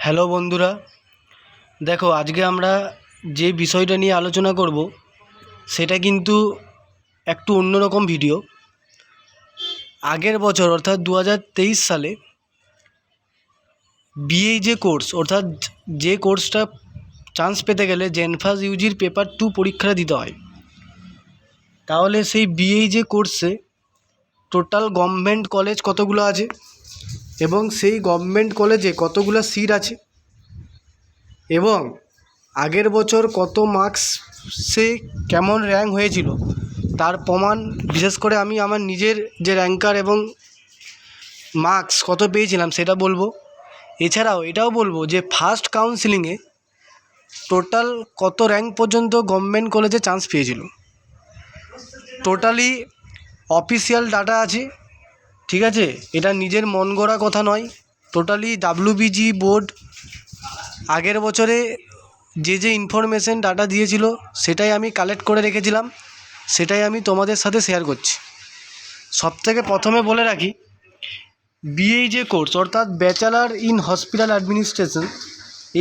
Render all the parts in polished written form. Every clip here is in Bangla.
হ্যালো বন্ধুরা, দেখো আজকে আমরা যে বিষয়টা নিয়ে আলোচনা করব সেটা কিন্তু একটু অন্যরকম ভিডিও। আগের বছর অর্থাৎ 2023 সালে বিএ যে কোর্স অর্থাৎ যে কোর্সটা চান্স পেতে গেলে জেনফাস ইউজির পেপার 2 পরীক্ষাটা দিতে হয়, তাহলে সেই বিএ যে কোর্সে টোটাল গভর্নমেন্ট কলেজ কতগুলো আছে এবং সেই গভর্নমেন্ট কলেজে কতগুলো সিট আছে এবং আগের বছর কত মার্কসে কেমন র্যাঙ্ক হয়েছিল তার প্রমাণ, বিশেষ করে আমি আমার নিজের যে র্যাঙ্কার এবং মার্কস কত পেয়েছিলাম সেটা বলবো। এছাড়াও এটাও বলবো যে ফার্স্ট কাউন্সিলিংয়ে টোটাল কত র্যাঙ্ক পর্যন্ত গভর্নমেন্ট কলেজে চান্স পেয়েছিল। টোটালি অফিসিয়াল ডাটা আছে, ঠিক আছে, এটা নিজের মন গড়া কথা নয়। টোটালি ডাব্লিউবিজি বোর্ড আগের বছরে যে ইনফরমেশন ডাটা দিয়েছিল সেটাই আমি কালেক্ট করে রেখেছিলাম, সেটাই আমি তোমাদের সাথে শেয়ার করছি। সবথেকে প্রথমে বলে রাখি, বিএ যে কোর্স অর্থাৎ ব্যাচেলার ইন হসপিটাল অ্যাডমিনিস্ট্রেশন,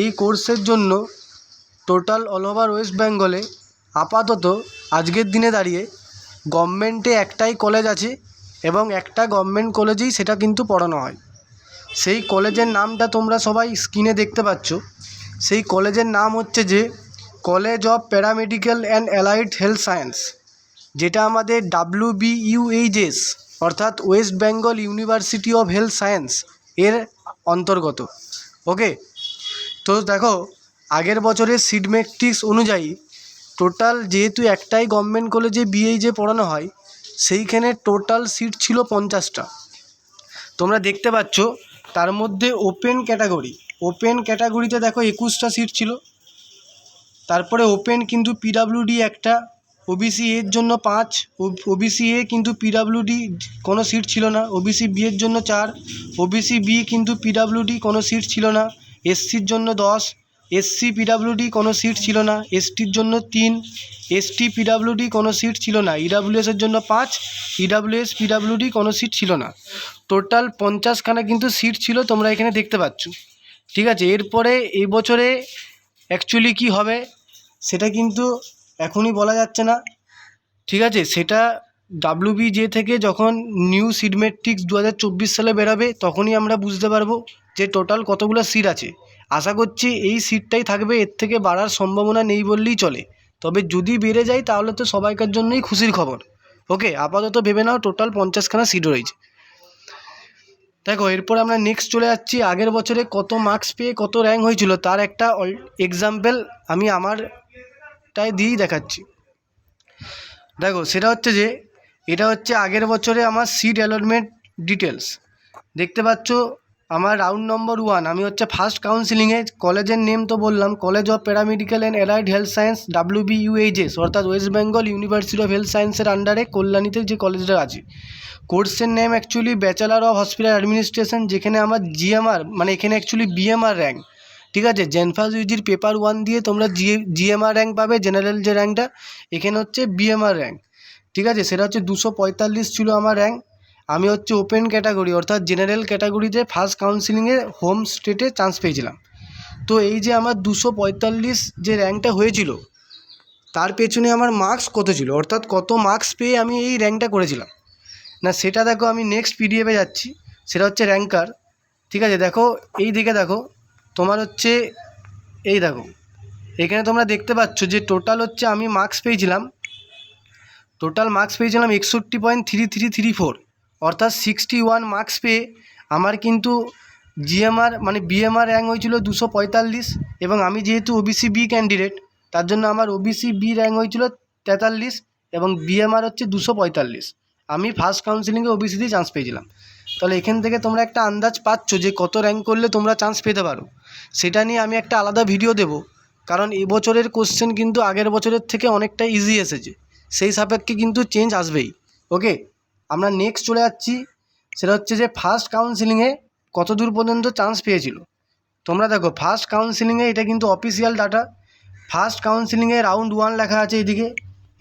এই কোর্সের জন্য টোটাল অল ওভার ওয়েস্ট বেঙ্গলে আপাতত আজকের দিনে দাঁড়িয়ে গভর্নমেন্টে একটাই কলেজ আছে এবং একটা গভর্নমেন্ট কলেজেই সেটা কিন্তু পড়ানো হয়। সেই কলেজের নামটা তোমরা সবাই স্ক্রিনে দেখতে পাচ্ছ। সেই কলেজের নাম হচ্ছে যে college of paramedical and allied health science, যেটা আমাদের WBUHS অর্থাৎ West Bengal university of health science এর অন্তর্গত। ওকে, তো দেখো আগের বছরের সিট ম্যাট্রিক্স অনুযায়ী টোটাল যেহেতু একটাই গভর্নমেন্ট কলেজে বিএ যে পড়ানো হয়, সেইখানে টোটাল সিট ছিল 50টা। তোমরা দেখতে পাচ্ছ তার মধ্যে ওপেন ক্যাটাগরিতে দেখো 21টা সিট ছিল। তারপরে ওপেন কিন্তু পিডাব্লিউডি একটা, ওবিসি এর জন্য 5, ওবিসি এ কিন্তু পিডাব্লিউডি কোনো সিট ছিল না, ওবিসি বি এর জন্য 4, ওবিসি বি কিন্তু পিডাব্লিউডি কোনো সিট ছিল না, এসসির জন্য 10, এসসি পিডাব্লিউডি কোনো সিট ছিল না, এসটির জন্য 3, এসটি পিডাব্লিউডি কোনো সিট ছিল না, ইডাব্লিউএসের জন্য 5, ইডাব্লিউএস পিডাব্লিউডি কোনো সিট ছিল না। টোটাল 50খানা কিন্তু সিট ছিল, তোমরা এখানে দেখতে পাচ্ছ, ঠিক আছে। এরপরে এই বছরে অ্যাকচুয়ালি কি হবে সেটা কিন্তু এখনই বলা যাচ্ছে না, ঠিক আছে। সেটা WBJ থেকে যখন নিউ সিট ম্যাট্রিক্স 2024 সালে বেরোবে তখনই আমরা বুঝতে পারবো যে টোটাল কতগুলো সিট আছে। আশা করছি এই সিটটাই থাকবে, এর থেকে বাড়ার সম্ভাবনা নেই বললেই চলে। তবে যদি বেড়ে যায় তাহলে তো সবাইকার জন্যই খুশির খবর। ওকে, আপাতত ভেবে নাও টোটাল 50খানা সিট রয়েছে। দেখো এরপর আমরা নেক্সট চলে যাচ্ছি, আগের বছরে কত মার্কস পেয়ে কত র্যাঙ্ক হয়েছিল তার একটা এক্সাম্পল আমি আমারটাই দিয়েই দেখাচ্ছি। দেখো সেটা হচ্ছে যে এটা হচ্ছে আগের বছরে আমার সিট অ্যালটমেন্ট ডিটেলস। দেখতে পাচ্ছ আমার রাউন্ড নম্বর 1, আমি হচ্ছে ফার্স্ট কাউন্সিলিংয়ে, কলেজের নেম তো বললাম, college of paramedical and allied health science WBUHS অর্থাৎ West Bengal university of health সায়েন্সের আন্ডারে কল্যাণীতে যে কলেজটা আছে। কোর্সের name actually bachelor of hospital administration, যেখানে আমার জিএমআর মানে এখানে অ্যাকচুয়ালি বিএমআর র্যাঙ্ক, ঠিক আছে। জেনফাস ইউজির পেপার 1 দিয়ে তোমরা জিএমআর র্যাঙ্ক পাবে, জেনারেল যে র্যাঙ্কটা, এখানে হচ্ছে বিএমআর র্যাঙ্ক, ঠিক আছে। সেটা হচ্ছে 245 ছিল আমার র্যাঙ্ক। আমি হচ্ছে ওপেন ক্যাটাগরি অর্থাৎ জেনারেল ক্যাটাগরিতে ফার্স্ট কাউন্সিলিংয়ে হোম স্টেটে চান্স পেয়েছিলাম। তো এই যে আমার 245 যে র্যাঙ্কটা হয়েছিল তার পেছনে আমার মার্কস কত ছিল, অর্থাৎ কত মার্কস পেয়ে আমি এই র্যাঙ্কটা করেছিলাম না, সেটা দেখো আমি নেক্সট পিডিএফে যাচ্ছি, সেটা হচ্ছে র্যাঙ্কার, ঠিক আছে। দেখো এই দিকে দেখো, তোমার হচ্ছে এই দেখো এখানে তোমরা দেখতে পাচ্ছ যে টোটাল হচ্ছে আমি মার্কস পেয়েছিলাম 61.3334, অর্থাৎ 61 মার্কস পেয়ে আমার কিন্তু জিএমআর মানে বিএমআর র্যাঙ্ক হয়েছিল 245, এবং আমি যেহেতু ওবিসি বি ক্যান্ডিডেট তার জন্য আমার ওবিসি বি র্যাঙ্ক হয়েছিল 43 এবং বিএমআর হচ্ছে 245। আমি ফার্স্ট কাউন্সিলিংয়ে ওবিসিতেই চান্স পেয়েছিলাম। তাহলে এখান থেকে তোমরা একটা আন্দাজ পাচ্ছ যে কত র্যাঙ্ক করলে তোমরা চান্স পেতে পারো। সেটা নিয়ে আমি একটা আলাদা ভিডিও দেবো, কারণ এবছরের কোশ্চেন কিন্তু আগের বছরের থেকে অনেকটা ইজি এসেছে, সেই সাপেক্ষে কিন্তু চেঞ্জ আসবেই। ওকে, আমরা নেক্সট চলে যাচ্ছি, সেটা হচ্ছে যে ফার্স্ট কাউন্সিলিংয়ে কত দূর পর্যন্ত চান্স পেয়েছিল। তোমরা দেখো ফার্স্ট কাউন্সিলিংয়ে এটা কিন্তু অফিসিয়াল ডাটা। ফার্স্ট কাউন্সিলিংয়ে রাউন্ড 1 লেখা আছে,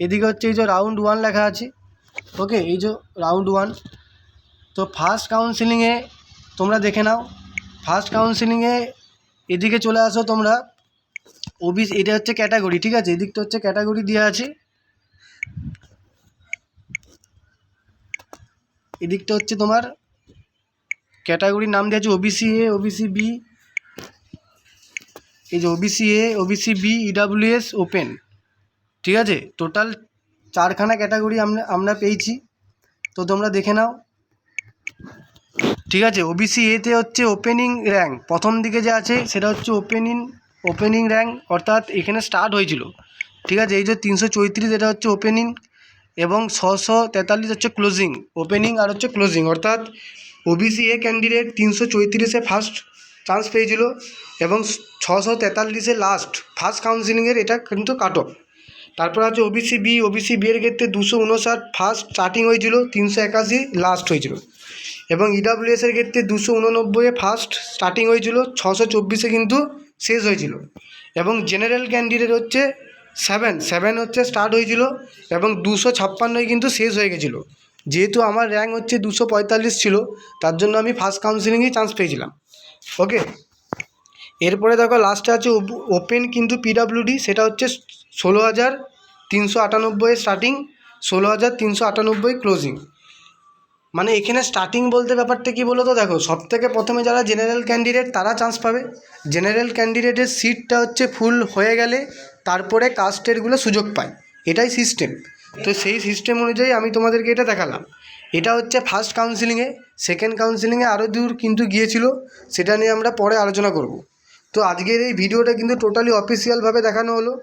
এদিকে হচ্ছে এই যে রাউন্ড 1 লেখা আছে। ওকে, এই যে রাউন্ড 1। তো ফার্স্ট কাউন্সিলিংয়ে তোমরা দেখে নাও ফার্স্ট কাউন্সিলিংয়ে এদিকে চলে আসো তোমরা। ওবিসি এটা হচ্ছে ক্যাটাগরি, ঠিক আছে, এদিকটা হচ্ছে ক্যাটাগরি দেওয়া আছে, এদিকটা হচ্ছে তোমার ক্যাটাগরির নাম দেওয়া আছে ওবিসি এ, ওবিসি বি, এই যে OBC A, OBC B, EWS, open, ঠিক আছে। টোটাল 4খানা ক্যাটাগরি আমরা পেয়েছি, তো তোমরা দেখে নাও, ঠিক আছে। ওবিসি এতে হচ্ছে ওপেনিং র্যাঙ্ক প্রথম দিকে যে আছে সেটা হচ্ছে ওপেনিং র্যাঙ্ক, অর্থাৎ এখানে স্টার্ট হয়েছিল, ঠিক আছে। এই যে 334 এটা হচ্ছে ওপেনিং এবং 643 হচ্ছে ক্লোজিং। ওপেনিং আর হচ্ছে ক্লোজিং, অর্থাৎ ওবিসি এ ক্যান্ডিডেট 334-এ ফার্স্ট চান্স পেয়েছিল এবং 643-এ লাস্ট ফার্স্ট কাউন্সিলিংয়ের এটা কিন্তু কাট অফ। তারপর আছে ওবিসি বি এর ক্ষেত্রে 259 ফার্স্ট স্টার্টিং হয়েছিল, 381 লাস্ট হয়েছিল। এবং ইডাব্লিউএসের ক্ষেত্রে 289-এ ফার্স্ট স্টার্টিং হয়েছিল, 624-এ কিন্তু শেষ হয়েছিল। এবং জেনারেল ক্যান্ডিডেট হচ্ছে 7 হচ্ছে স্টার্ট হয়েছিল এবং 256-য় কিন্তু শেষ হয়ে গেছিলো। যেহেতু আমার র্যাঙ্ক হচ্ছে 245 ছিল, তার জন্য আমি ফার্স্ট কাউন্সিলিংয়েই চান্স পেয়েছিলাম। ওকে, এরপরে দেখো লাস্টে আছে ওপেন কিন্তু পিডাব্লিউডি, সেটা হচ্ছে 16,398 স্টার্টিং, 16,398 ক্লোজিং। মানে এখানে স্টার্টিং বলতে ব্যাপারটা কী বলো তো, দেখো সবথেকে প্রথমে যারা জেনারেল ক্যান্ডিডেট তারা চান্স পাবে। জেনারেল ক্যান্ডিডেটের সিটটা হচ্ছে ফুল হয়ে গেলে তারপরে কাস্টেরগুলো সুযোগ পায়, এটাই সিস্টেম। তো সেই সিস্টেম অনুযায়ী আমি তোমাদেরকে এটা দেখালাম। এটা হচ্ছে ফার্স্ট কাউন্সিলিংয়ে। সেকেন্ড কাউন্সিলিংয়ে আরও দূর কিন্তু গিয়েছিল, সেটা নিয়ে আমরা পরে আলোচনা করব। তো আজকের এই ভিডিওটা কিন্তু টোটালি অফিসিয়ালভাবে দেখানো হলো।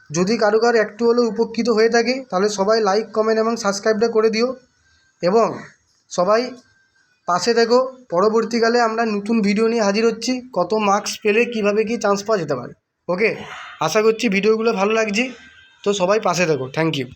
যদি কারো একটু হলেও উপকৃত হয়ে থাকে তাহলে সবাই লাইক, কমেন্ট এবং সাবস্ক্রাইবটা করে দিও এবং সবাই পাশে দেখো। পরবর্তীকালে আমরা নতুন ভিডিও নিয়ে হাজির হচ্ছি, কত মার্কস পেলে কীভাবে কী চান্স পাওয়া যেতে পারে। ওকে, আশা করছি ভিডিওগুলো ভালো লাগছে, তো সবাই পাশে দেখো। Thank you.